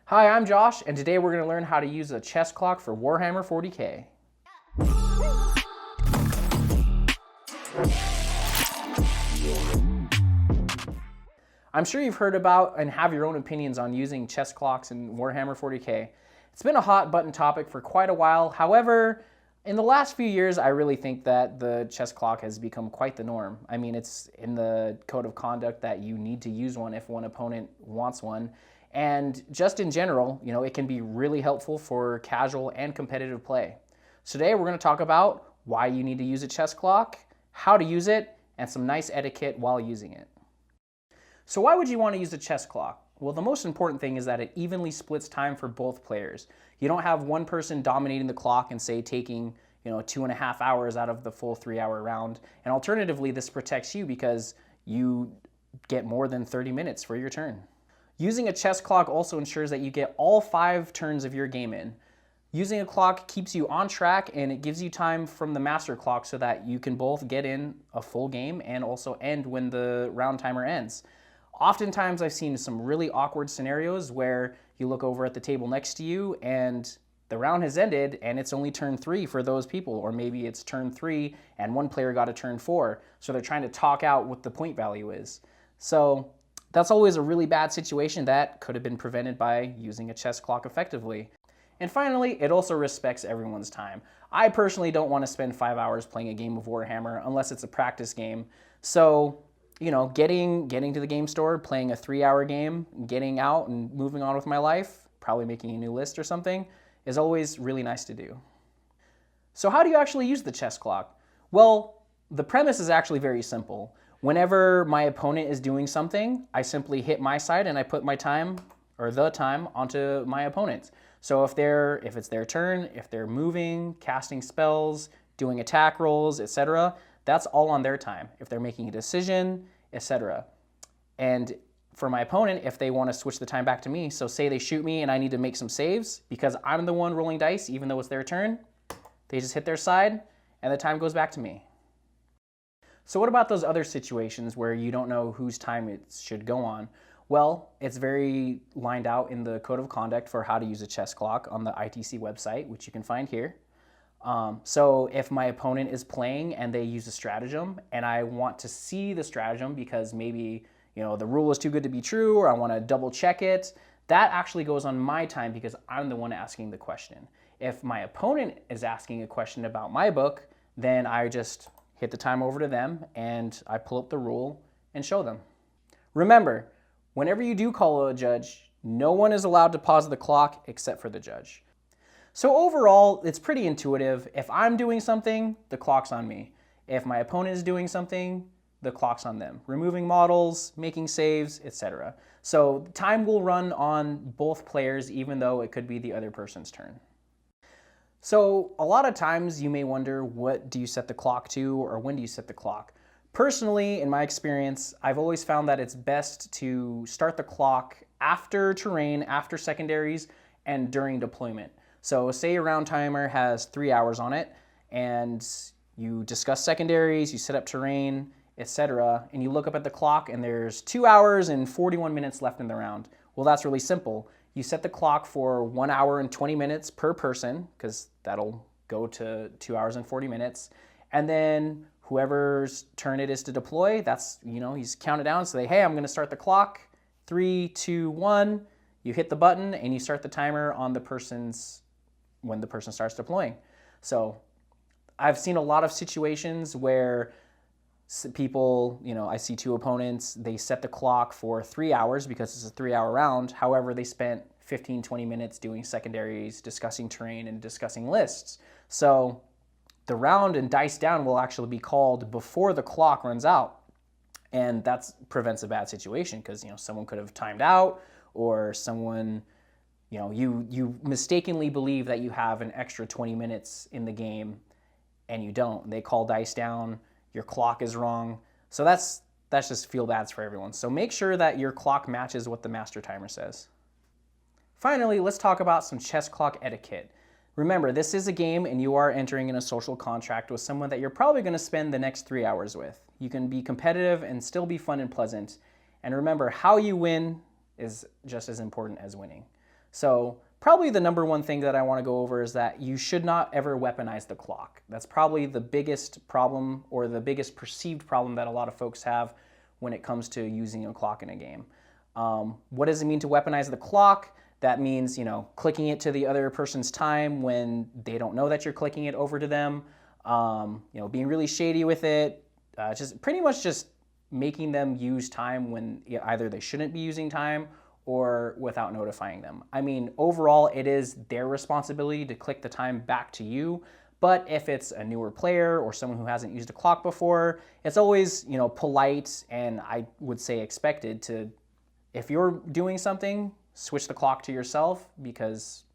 Hi, I'm Josh, and today we're going to learn how to use a chess clock for Warhammer 40k. I'm sure you've heard about and have your own opinions on using chess clocks in Warhammer 40k. It's been a hot button topic for quite a while. However, in the last few years, I really think that the chess clock has become quite the norm. I mean, it's in the code of conduct that you need to use one if one opponent wants one. And just in general, it can be really helpful for casual and competitive play. So today we're going to talk about why you need to use a chess clock, how to use it, and some nice etiquette while using it. So why would you want to use a chess clock? Well, the most important thing is that it evenly splits time for both players. You don't have one person dominating the clock and say taking 2.5 hours out of the full 3-hour round. And alternatively, this protects you because you get more than 30 minutes for your turn. Using a chess clock also ensures that you get all 5 turns of your game in. Using a clock keeps you on track and it gives you time from the master clock so that you can both get in a full game and also end when the round timer ends. Oftentimes I've seen some really awkward scenarios where you look over at the table next to you and the round has ended and it's only turn 3 for those people, or maybe it's turn 3 and one player got a turn 4, so they're trying to talk out what the point value is. So that's always a really bad situation that could have been prevented by using a chess clock effectively. And finally, it also respects everyone's time. I personally don't want to spend 5 hours playing a game of Warhammer unless it's a practice game. So getting to the game store, playing a 3-hour game, getting out and moving on with my life, probably making a new list or something, is always really nice to do. So how do you actually use the chess clock? Well, the premise is actually very simple. Whenever my opponent is doing something, I simply hit my side and I put my time, or the time, onto my opponent. So if it's their turn, if they're moving, casting spells, doing attack rolls, etc., that's all on their time. If they're making a decision, etc. And for my opponent, if they want to switch the time back to me, so say they shoot me and I need to make some saves, because I'm the one rolling dice, even though it's their turn, they just hit their side and the time goes back to me. So what about those other situations where you don't know whose time it should go on? Well, it's very lined out in the code of conduct for how to use a chess clock on the ITC website, which you can find here. So if my opponent is playing and they use a stratagem and I want to see the stratagem because maybe the rule is too good to be true, or I want to double check it, that actually goes on my time because I'm the one asking the question. If my opponent is asking a question about my book, then I just hit the time over to them and I pull up the rule and show them. Remember, whenever you do call a judge, no one is allowed to pause the clock except for the judge. So overall, it's pretty intuitive. If I'm doing something, the clock's on me. If my opponent is doing something, the clock's on them. Removing models, making saves, etc. So time will run on both players even though it could be the other person's turn. So a lot of times you may wonder, what do you set the clock to, or when do you set the clock? Personally, in my experience, I've always found that it's best to start the clock after terrain, after secondaries, and during deployment. So say your round timer has 3 hours on it, and you discuss secondaries, you set up terrain, etc., and you look up at the clock and there's 2 hours and 41 minutes left in the round. Well, that's really simple. You set the clock for 1 hour and 20 minutes per person, because that'll go to 2 hours and 40 minutes. And then whoever's turn it is to deploy, that's, he's counted down. So hey, I'm going to start the clock. 3, 2, 1. You hit the button and you start the timer on when the person starts deploying. So I've seen a lot of situations where people, I see 2 opponents, they set the clock for 3 hours because it's a 3-hour round. However, they spent 15-20 minutes doing secondaries, discussing terrain, and discussing lists. So the round and dice down will actually be called before the clock runs out. And that prevents a bad situation because, someone could have timed out, or someone, you mistakenly believe that you have an extra 20 minutes in the game and you don't. They call dice down, your clock is wrong. So that's just feel bads for everyone. So make sure that your clock matches what the master timer says. Finally, let's talk about some chess clock etiquette. Remember, this is a game and you are entering in a social contract with someone that you're probably going to spend the next 3 hours with. You can be competitive and still be fun and pleasant. And remember, how you win is just as important as winning. So probably the number one thing that I want to go over is that you should not ever weaponize the clock. That's probably the biggest problem, or the biggest perceived problem that a lot of folks have when it comes to using a clock in a game. What does it mean to weaponize the clock? That means, clicking it to the other person's time when they don't know that you're clicking it over to them. Being really shady with it. Just pretty much just making them use time when either they shouldn't be using time or without notifying them. I mean, overall, it is their responsibility to click the time back to you. But if it's a newer player or someone who hasn't used a clock before, it's always, polite and I would say expected to, if you're doing something, switch the clock to yourself, because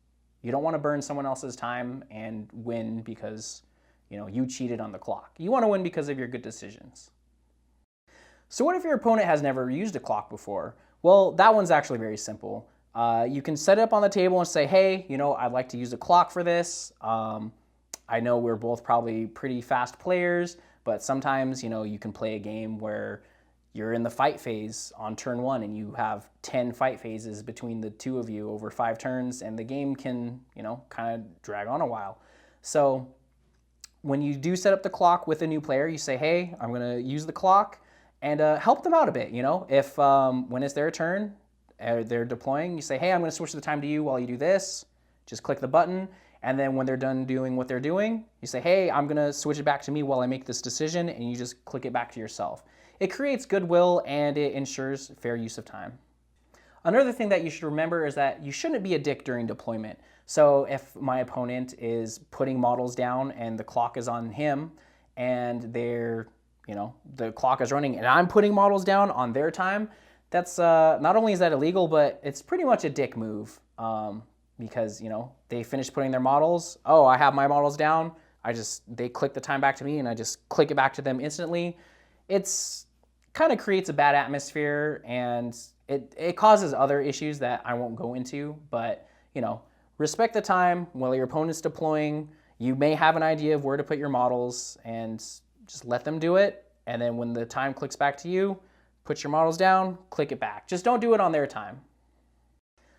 you don't want to burn someone else's time and win because, you cheated on the clock. You want to win because of your good decisions. So what if your opponent has never used a clock before? Well, that one's actually very simple. You can set it up on the table and say, hey, I'd like to use a clock for this. I know we're both probably pretty fast players, but sometimes, you can play a game where you're in the fight phase on turn 1 and you have 10 fight phases between the two of you over 5 turns, and the game can, kind of drag on a while. So when you do set up the clock with a new player, you say, hey, I'm going to use the clock, and help them out a bit. If when it's their turn, they're deploying, you say, hey, I'm going to switch the time to you while you do this. Just click the button. And then when they're done doing what they're doing, you say, hey, I'm going to switch it back to me while I make this decision, and you just click it back to yourself. It creates goodwill and it ensures fair use of time. Another thing that you should remember is that you shouldn't be a dick during deployment. So if my opponent is putting models down and the clock is on him, and the clock is running and I'm putting models down on their time, that's not only is that illegal, but it's pretty much a dick move. Because, they finished putting their models. Oh, I have my models down. They click the time back to me and I just click it back to them instantly. It's kind of creates a bad atmosphere, and it causes other issues that I won't go into, but, respect the time while your opponent's deploying. You may have an idea of where to put your models, and just let them do it. And then when the time clicks back to you, put your models down, click it back. Just don't do it on their time.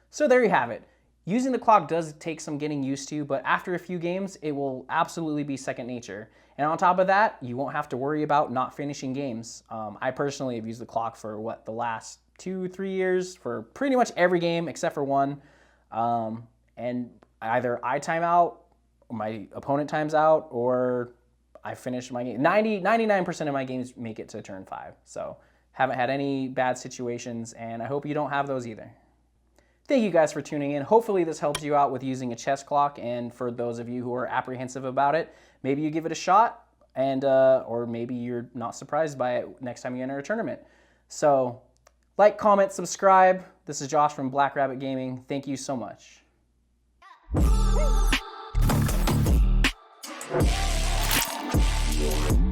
So there you have it. Using the clock does take some getting used to, but after a few games, it will absolutely be second nature. And on top of that, you won't have to worry about not finishing games. I personally have used the clock for the last 2-3 years for pretty much every game except for one. And either I time out, my opponent times out, or I finish my game. 99% of my games make it to turn 5. So haven't had any bad situations, and I hope you don't have those either. Thank you guys for tuning in. Hopefully this helps you out with using a chess clock, and for those of you who are apprehensive about it, maybe you give it a shot, and or maybe you're not surprised by it next time you enter a tournament. So like, comment, subscribe. This is Josh from Black Rabbit Gaming. Thank you so much. Yeah.